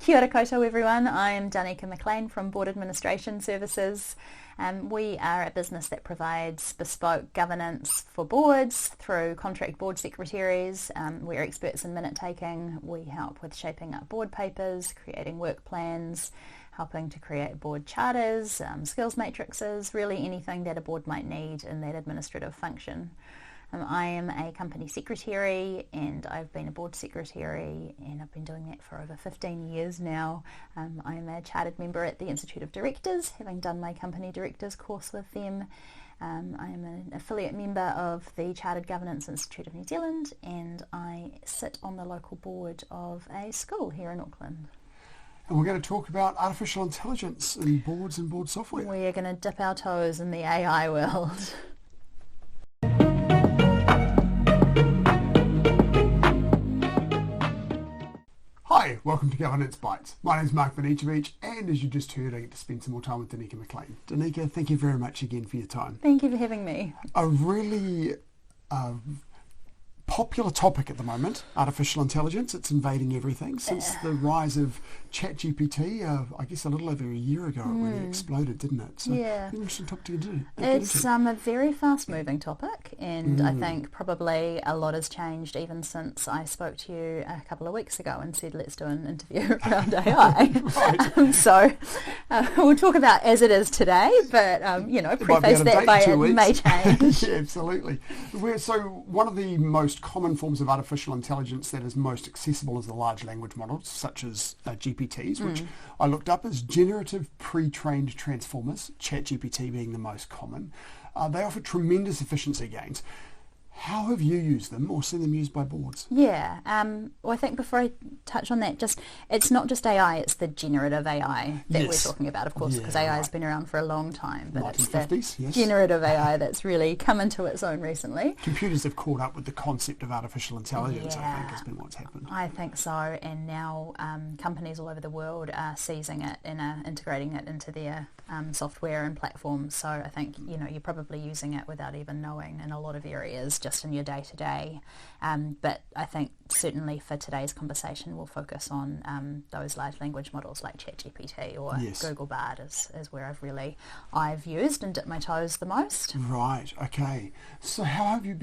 Kia ora koutou everyone, I am Dauniika Maclean from Board Administration Services. We are a business that provides bespoke governance for boards through contract board secretaries. We're experts in minute taking. We help with shaping up board papers, creating work plans, helping to create board charters, skills matrices, really anything that a board might need in that administrative function. I am a company secretary and I've been a board secretary and I've been doing that for over 15 years now. I am a chartered member at the Institute of Directors, having done my company directors course with them. I am an affiliate member of the Chartered Governance Institute of New Zealand and I sit on the local board of a school here in Auckland. And we're going to talk about artificial intelligence in boards and board software. We are going to dip our toes in the AI world. Hi, welcome to Governance Bites. My name is Banicevich, and as you just heard, I get to spend some more time with Dauniika Maclean. Dauniika, thank you very much again for your time. Thank you for having me. A really popular topic at the moment, artificial intelligence. It's invading everything since the rise of ChatGPT, I guess a little over a year ago it really exploded, didn't it? So yeah. Interesting topic to do. It's a very fast moving topic and I think probably a lot has changed even since I spoke to you a couple of weeks ago and said let's do an interview around AI. Right. So we'll talk about as it is today, but preface that by it may change. Yeah, absolutely. So one of the most common forms of artificial intelligence that is most accessible is the large language models such as GPTs, which I looked up as generative pre-trained transformers, ChatGPT being the most common. They offer tremendous efficiency gains. How have you used them or seen them used by boards? Yeah, well I think before I touch on that, it's not just AI, it's the generative AI that we're talking about, of course, because AI has been around for a long time, but it's the generative AI that's really come into its own recently. Computers have caught up with the concept of artificial intelligence, I think, has been what's happened. I think so, and now companies all over the world are seizing it and are integrating it into their software and platforms, so I think you're probably using it without even knowing in a lot of areas, just in your day-to-day, but I think certainly for today's conversation we'll focus on those large language models like ChatGPT or Google Bard is where I've used and dipped my toes the most. Right, okay. So how have you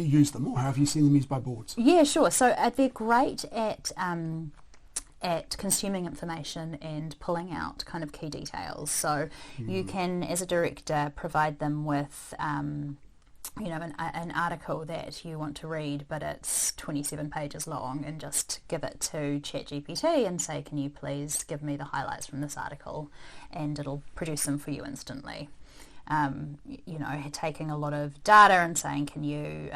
used them, or how have you seen them used by boards? Yeah, sure. So they're great at consuming information and pulling out kind of key details. So you can, as a director, provide them with an article that you want to read, but it's 27 pages long, and just give it to ChatGPT and say, can you please give me the highlights from this article, and it'll produce them for you instantly. Taking a lot of data and saying, can you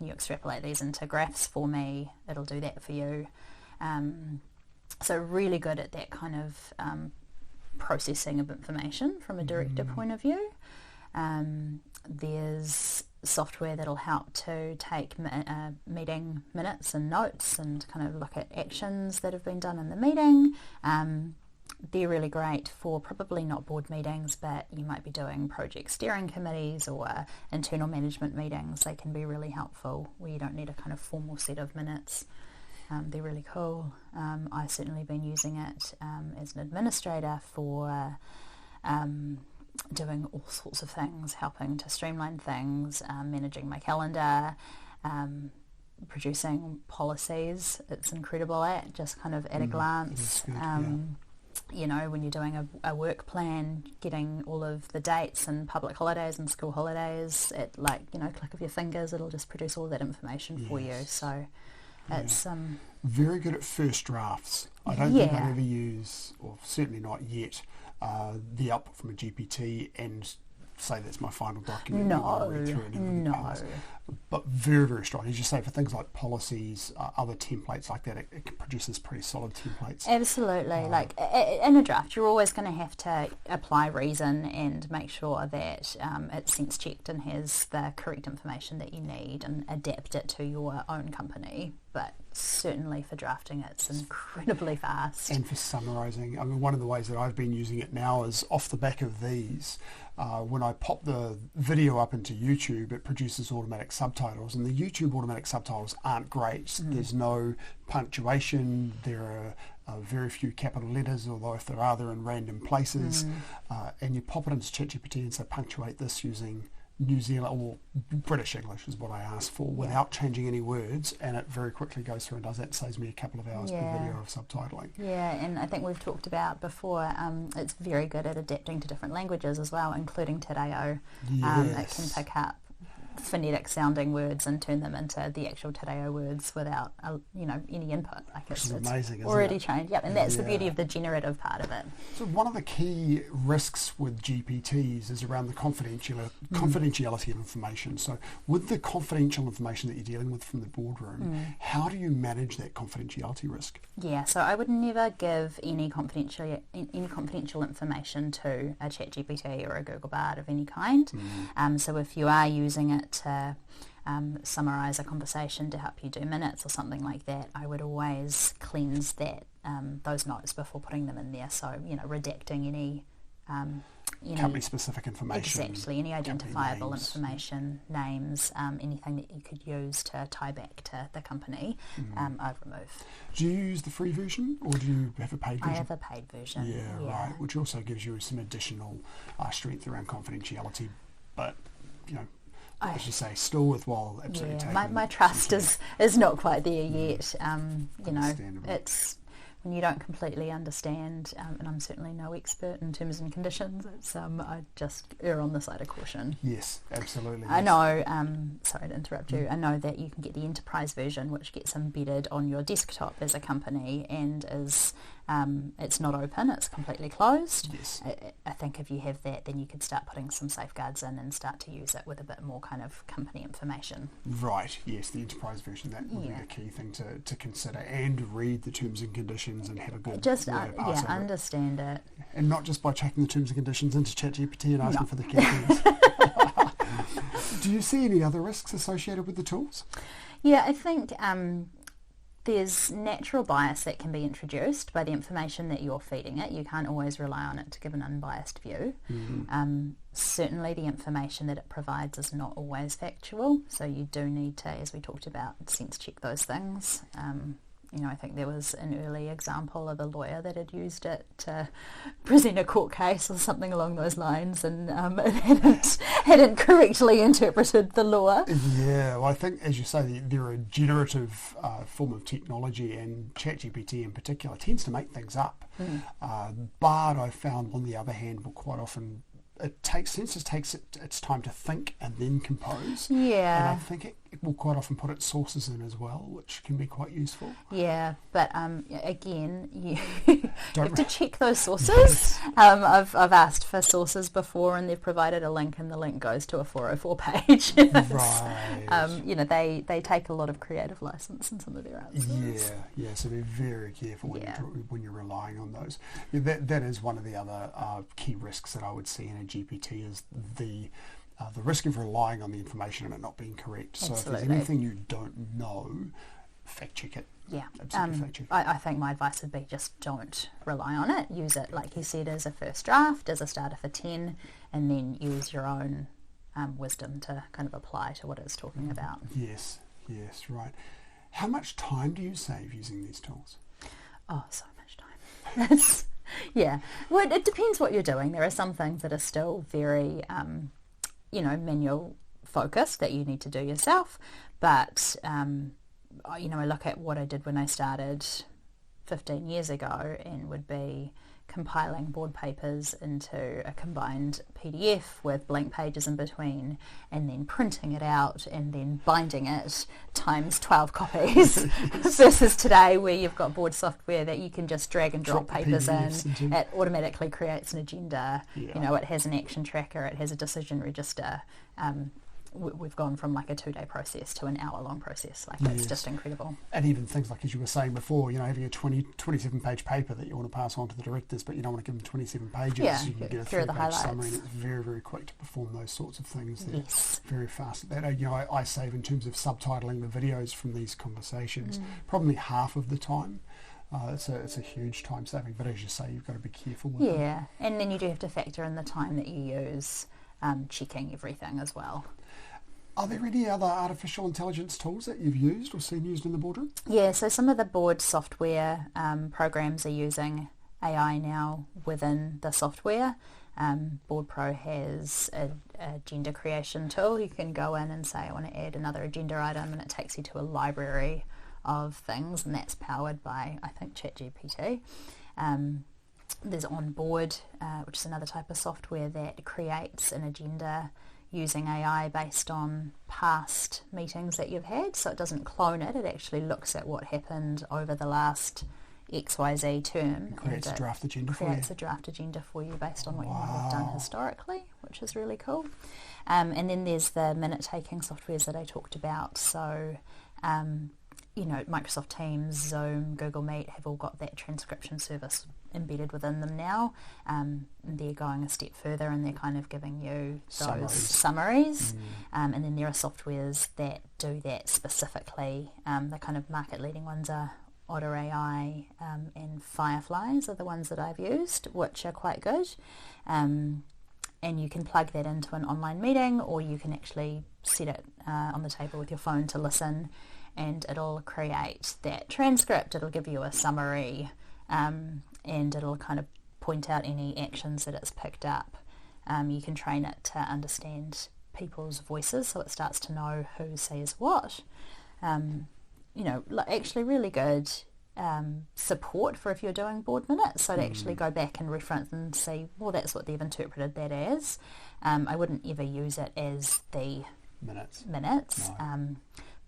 extrapolate these into graphs for me? It'll do that for you. So really good at that kind of processing of information from a director point of view. There's software that'll help to take meeting minutes and notes and kind of look at actions that have been done in the meeting. They're really great for probably not board meetings, but you might be doing project steering committees or internal management meetings. They can be really helpful where you don't need a kind of formal set of minutes. They're really cool. I've certainly been using it as an administrator for doing all sorts of things, helping to streamline things, managing my calendar, producing policies. It's incredible just kind of at a glance. When you're doing a work plan, getting all of the dates and public holidays and school holidays at click of your fingers, it'll just produce all that information for you. So it's very good at first drafts. I don't think I'd ever use, or certainly not yet, the output from a GPT and say that's my final document. No. But very, very strong. As you say, for things like policies, other templates like that, it produces pretty solid templates. Absolutely. In a draft, you're always going to have to apply reason and make sure that it's sense checked and has the correct information that you need and adapt it to your own company. But certainly for drafting it's incredibly fast. And for summarising, I mean, one of the ways that I've been using it now is off the back of these. When I pop the video up into YouTube, it produces automatic subtitles, and the YouTube automatic subtitles aren't great. There's no punctuation, there are very few capital letters, although if there are, they're in random places. And you pop it into ChatGPT and say punctuate this using New Zealand or British English is what I asked for, without changing any words, and it very quickly goes through and does that. Saves me a couple of hours per video of subtitling. Yeah, and I think we've talked about before, it's very good at adapting to different languages as well, including Te Reo. It can pick up phonetic sounding words and turn them into the actual Te Reo words without any input. Like it's amazing, isn't already it? Trained. Yep, and that's the beauty of the generative part of it. So one of the key risks with GPTs is around the confidentiality of information. So with the confidential information that you're dealing with from the boardroom, how do you manage that confidentiality risk? Yeah, so I would never give any confidential information to a ChatGPT or a Google Bard of any kind. So if you are using it to summarise a conversation to help you do minutes or something like that, I would always cleanse those notes before putting them in there. So, redacting any company-specific information. Exactly, any identifiable information, names, anything that you could use to tie back to the company, I'd remove. Do you use the free version, or do you have a paid version? I have a paid version. Yeah, right, which also gives you some additional strength around confidentiality, but, as you say, still worthwhile absolutely taking. My trust is not quite there yet. It's when you don't completely understand, and I'm certainly no expert in terms and conditions, it's I just err on the side of caution. Yes, absolutely. I know, sorry to interrupt you, I know that you can get the enterprise version, which gets embedded on your desktop as a company and is it's not open, it's completely closed. Yes. I think if you have that, then you could start putting some safeguards in and start to use it with a bit more kind of company information. Right, yes, the enterprise version, that would be the key thing to consider, and read the terms and conditions and have a good understand it. And not just by checking the terms and conditions into ChatGPT and asking for the key things. Do you see any other risks associated with the tools? Yeah, I think there's natural bias that can be introduced by the information that you're feeding it. You can't always rely on it to give an unbiased view. Certainly the information that it provides is not always factual, so you do need to, as we talked about, sense check those things. I think there was an early example of a lawyer that had used it to present a court case or something along those lines, and it hadn't correctly interpreted the law. Yeah, well, I think, as you say, they're a generative form of technology, and ChatGPT in particular tends to make things up. Bard, I found, on the other hand, will quite often takes its time to think and then compose. Yeah. And I think it will quite often put its sources in as well, which can be quite useful. Yeah, but again, you have to check those sources. I've asked for sources before, and they've provided a link, and the link goes to a 404 page. Right. They take a lot of creative license in some of their answers. Yeah. So be very careful when you're relying on those. Yeah, that is one of the other key risks that I would see in a GPT, is the risk of relying on the information and it not being correct. So Absolutely. If there's anything you don't know, fact check it. Yeah, absolutely fact check it. I think my advice would be just don't rely on it. Use it, like you said, as a first draft, as a starter for 10, and then use your own wisdom to kind of apply to what it's talking about. Yes, right. How much time do you save using these tools? Oh, so much time. Yeah. Well, it depends what you're doing. There are some things that are still very, manual focused that you need to do yourself. But, I look at what I did when I started 15 years ago, and would be compiling board papers into a combined PDF with blank pages in between, and then printing it out and then binding it times 12 copies versus today, where you've got board software that you can just drag and drop papers in. It automatically creates an agenda. Yeah. It has an action tracker, it has a decision register. we've gone from like a 2-day process to an hour-long process. Like it's just incredible. And even things like, as you were saying before, having a 27-page paper that you want to pass on to the directors, but you don't want to give them 27 pages. You can get a 3-page summary, and it's very, very quick to perform those sorts of things. They're very fast at that. I save in terms of subtitling the videos from these conversations probably half of the time. It's a huge time saving, but as you say, you've got to be careful with it. Yeah, and then you do have to factor in the time that you use checking everything as well. Are there any other artificial intelligence tools that you've used or seen used in the boardroom? Yeah, so some of the board software programs are using AI now within the software. Board Pro has a agenda creation tool. You can go in and say, I want to add another agenda item, and it takes you to a library of things, and that's powered by, I think, ChatGPT. There's Onboard, which is another type of software that creates an agenda using AI based on past meetings that you've had. So it doesn't clone it, it actually looks at what happened over the last XYZ term. It creates a draft agenda for you. Creates a draft agenda for you based on what you might have done historically, which is really cool. And then there's the minute-taking softwares that I talked about. So Microsoft Teams, Zoom, Google Meet have all got that transcription service embedded within them now. They're going a step further and they're kind of giving you those summaries. And then there are softwares that do that specifically. The kind of market leading ones are Otter AI and Fireflies are the ones that I've used, which are quite good. And you can plug that into an online meeting, or you can actually set it on the table with your phone to listen, and it'll create that transcript. It'll give you a summary, and it'll kind of point out any actions that it's picked up. You can train it to understand people's voices, so it starts to know who says what. Actually really good support for if you're doing board minutes, so to actually go back and reference and see, well, that's what they've interpreted that as. I wouldn't ever use it as the minutes. No.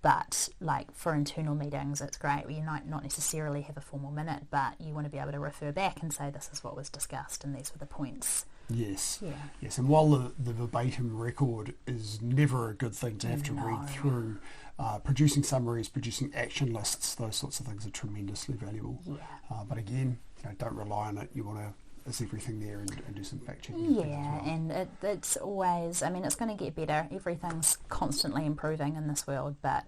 But like for internal meetings, it's great. You might not necessarily have a formal minute, but you want to be able to refer back and say, this is what was discussed and these were the points. Yes. Yeah. Yes, and while the verbatim record is never a good thing to have to read through, producing summaries, producing action lists, those sorts of things are tremendously valuable. Yeah. But again, don't rely on it. You want to is everything there and do some fact checking. Yeah, and it's always, it's going to get better. Everything's constantly improving in this world, but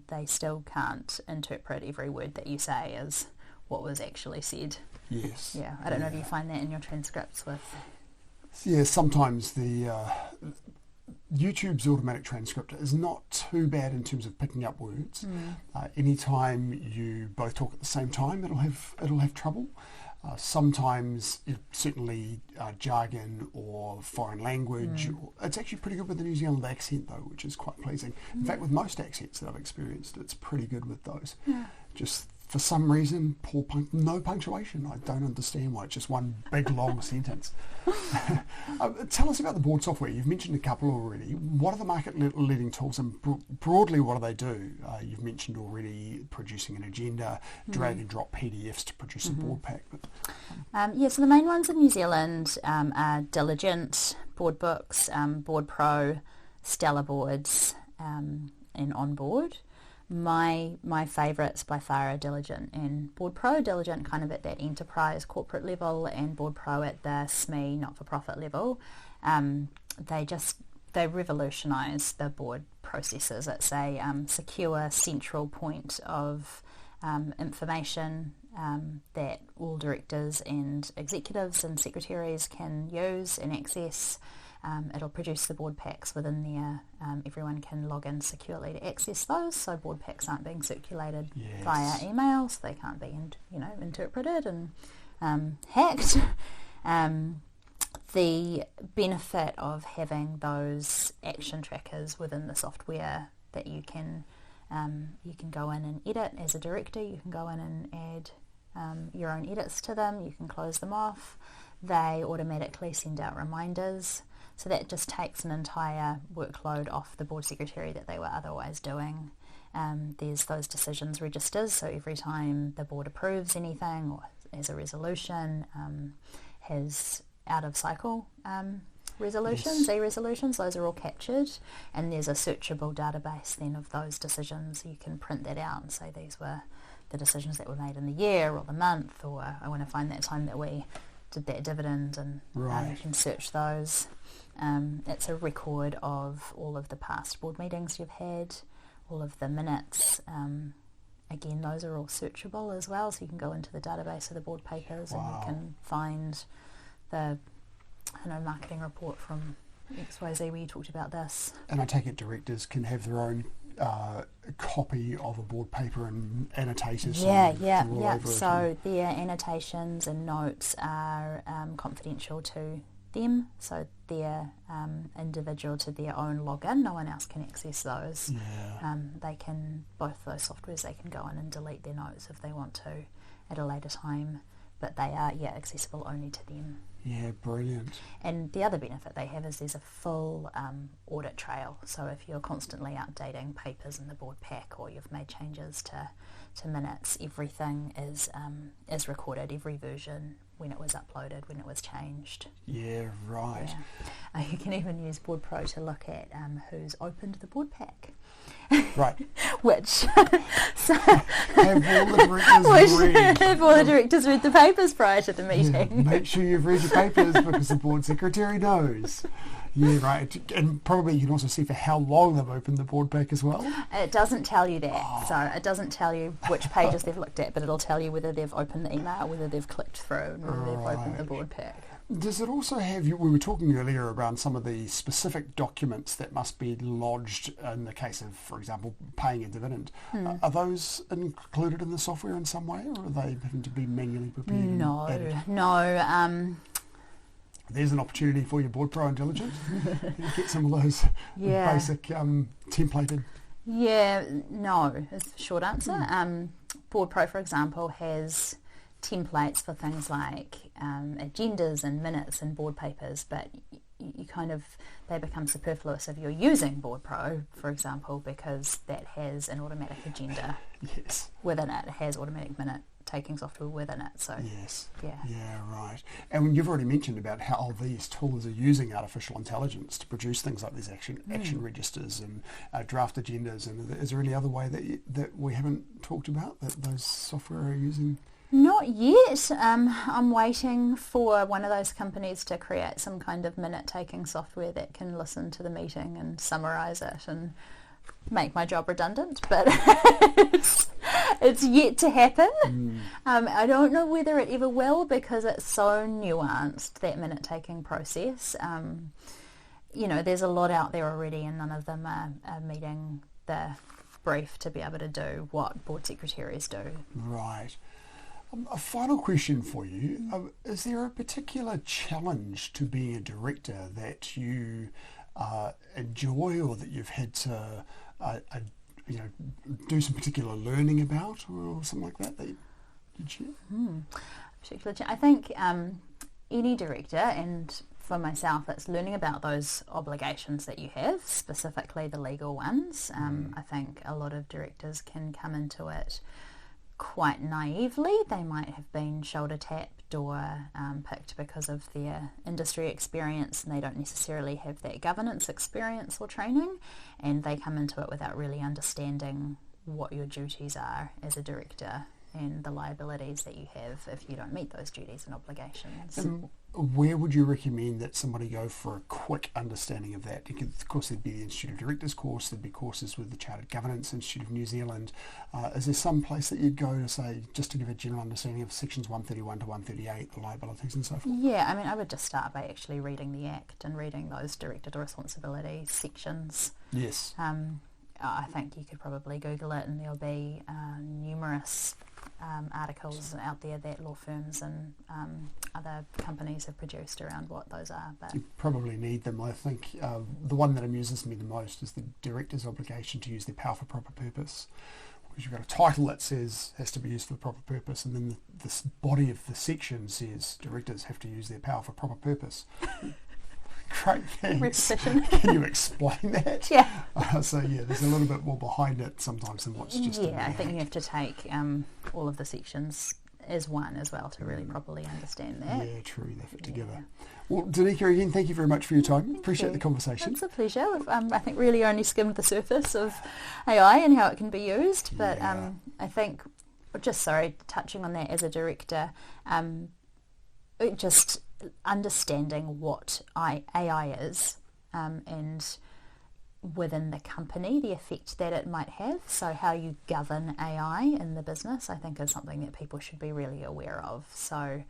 they still can't interpret every word that you say as what was actually said. Yes. Yeah, I don't know if you find that in your transcripts with... Yeah, sometimes the YouTube's automatic transcriptor is not too bad in terms of picking up words. Anytime you both talk at the same time, it'll have trouble. Sometimes, certainly jargon or foreign language. It's actually pretty good with the New Zealand accent, though, which is quite pleasing. In fact, with most accents that I've experienced, it's pretty good with those. Yeah. Just for some reason, no punctuation. I don't understand why. It's just one big, long sentence. Tell us about the board software. You've mentioned a couple already. What are the market-leading tools, and broadly, what do they do? You've mentioned already producing an agenda, drag and drop PDFs to produce a board pack. So the main ones in New Zealand are Diligent, Board Books, Board Pro, Stellar Boards, and Onboard. My favourites by far are Diligent and Board Pro. Diligent kind of at that enterprise corporate level, and Board Pro at the SME not-for-profit level. They revolutionise the board processes. It's a secure central point of information that all directors and executives and secretaries can use and access. It'll produce the board packs within there. Everyone can log in securely to access those, so board packs aren't being circulated via email, so they can't be interpreted and hacked. The benefit of having those action trackers within the software that you can go in and edit as a director. You can go in and add your own edits to them. You can close them off. They automatically send out reminders. So that just takes an entire workload off the board secretary that they were otherwise doing. There's those decisions registers, so every time the board approves anything or has a resolution, has out of cycle resolutions, e-resolutions, those are all captured, and there's a searchable database then of those decisions. You can print that out and say these were the decisions that were made in the year or the month, or I want to find that time that we did that dividend, and you can search those. It's a record of all of the past board meetings you've had, all of the minutes. Again, those are all searchable as well, so you can go into the database of the board papers and you can find the marketing report from XYZ where you talked about this. And I take it directors can have their own copy of a board paper and annotators. Yeah. So their annotations and notes are confidential to them, so they're individual to their own login. No one else can access those. They can, both those softwares, they can go in and delete their notes if they want to at a later time, but they are accessible only to them. Yeah, brilliant. And the other benefit they have is there's a full audit trail. So if you're constantly updating papers in the board pack, or you've made changes to minutes, everything is recorded, every version, when it was uploaded, when it was changed. Yeah, right. Yeah. You can even use Board Pro to look at who's opened the board pack. Right. Which have all the directors read the papers prior to the meeting. Yeah, make sure you've read your papers because the board secretary knows. Yeah, right. And probably you can also see for how long they've opened the board pack as well. It doesn't tell you that. So it doesn't tell you which pages they've looked at, but it'll tell you whether they've opened the email, whether they've clicked through, and whether they've opened the board pack. Does it also have, we were talking earlier around some of the specific documents that must be lodged in the case of, for example, paying a dividend. Are those included in the software in some way, or are they having to be manually prepared? No. There's an opportunity for your Board Pro Intelligence. Get some of those basic templated. Yeah, no, is the short answer. Board Pro, for example, has templates for things like agendas and minutes and board papers, but they become superfluous if you're using Board Pro, for example, because that has an automatic agenda within it. It has automatic minute taking software within it. So right. And you've already mentioned about how these tools are using artificial intelligence to produce things like these action registers and draft agendas. And is there any other way that we haven't talked about that those software are using? Not yet. I'm waiting for one of those companies to create some kind of minute-taking software that can listen to the meeting and summarise it and make my job redundant, but it's yet to happen. I don't know whether it ever will, because it's so nuanced, that minute-taking process. There's a lot out there already, and none of them are meeting the brief to be able to do what board secretaries do. Right. A final question for you. Is there a particular challenge to being a director that you enjoy, or that you've had to do some particular learning about, or something like that you'd share? I think any director, and for myself it's learning about those obligations that you have, specifically the legal ones. I think a lot of directors can come into it quite naively. They might have been shoulder tapped or picked because of their industry experience, and they don't necessarily have that governance experience or training, and they come into it without really understanding what your duties are as a director and the liabilities that you have if you don't meet those duties and obligations. And where would you recommend that somebody go for a quick understanding of that? Because, of course, there'd be the Institute of Directors course, there'd be courses with the Chartered Governance Institute of New Zealand. Is there some place that you'd go to say, just to give a general understanding of sections 131 to 138, the liabilities and so forth? Yeah, I would just start by actually reading the Act and reading those director responsibility sections. Yes. I think you could probably Google it, and there'll be numerous articles out there that law firms and other companies have produced around what those are. But you probably need them. I think the one that amuses me the most is the director's obligation to use their power for proper purpose, because you've got a title that says has to be used for the proper purpose, and then the body of the section says directors have to use their power for proper purpose. Great, thanks. Repetition. Can you explain that? Yeah. There's a little bit more behind it sometimes than what's just in the I think you have to take all of the sections is one as well to really properly understand that. Yeah, true, they fit together. Well, Dauniika, again, thank you very much for your time. Appreciate the conversation. It's a pleasure. I think really only skimmed the surface of AI and how it can be used, but I think, touching on that as a director, just understanding what AI is and within the company, the effect that it might have. So how you govern AI in the business, I think, is something that people should be really aware of. So,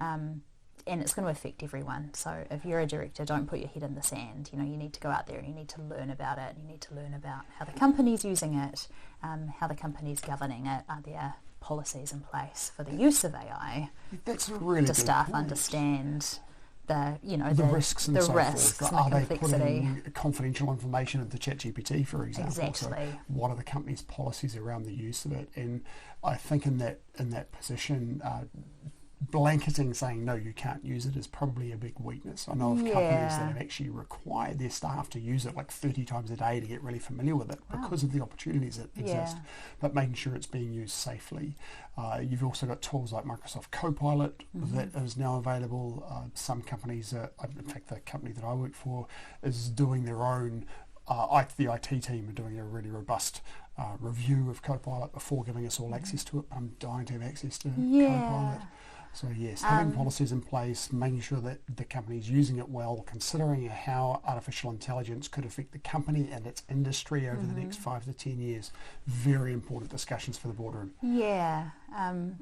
and it's going to affect everyone. So if you're a director, don't put your head in the sand. You need to go out there and you need to learn about it. You need to learn about how the company's using it, how the company's governing it. Are there policies in place for the use of AI? That's a really good staff point. Understand the risks and so forth. And Are the they complexity. putting confidential information into ChatGPT, for example? Exactly. So what are the company's policies around the use of it? And I think in that position, blanketing saying no, you can't use it is probably a big weakness. I know of companies that have actually required their staff to use it like 30 times a day to get really familiar with it because of the opportunities that exist, but making sure it's being used safely. You've also got tools like Microsoft Copilot that is now available. Some companies, in fact the company that I work for is doing their own, the IT team are doing a really robust review of Copilot before giving us all access to it. I'm dying to have access to Copilot. So yes, having policies in place, making sure that the company is using it well, considering how artificial intelligence could affect the company and its industry over the next 5 to 10 years. Very important discussions for the boardroom. Yeah, and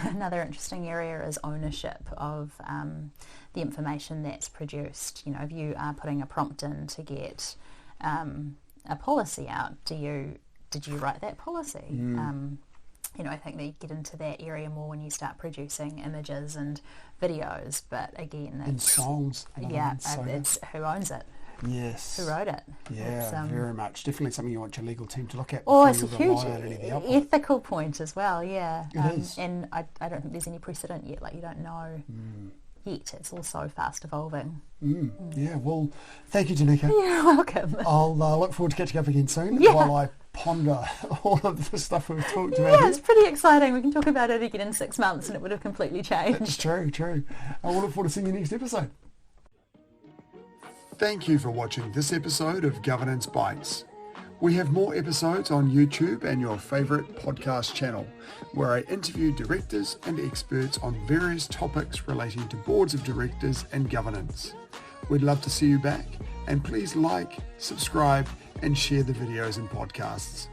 another interesting area is ownership of the information that's produced. If you are putting a prompt in to get a policy out, did you write that policy? I think they get into that area more when you start producing images and videos, but again, and songs. It's who owns it. Yes. Who wrote it? Yeah, very much. Definitely something you want your legal team to look at. It's a huge ethical point as well, yeah. It is. And I don't think there's any precedent yet, you don't know yet. It's all so fast evolving. Yeah, well, thank you, Dauniika. You're welcome. I'll look forward to catching up again soon while I ponder all of the stuff we've talked about. Yeah, it's pretty exciting. We can talk about it again in 6 months and it would have completely changed. It's true. I look forward to seeing you next episode. Thank you for watching this episode of Governance Bites. We have more episodes on YouTube and your favourite podcast channel, where I interview directors and experts on various topics relating to boards of directors and governance. We'd love to see you back, and please like, subscribe, and share the videos and podcasts.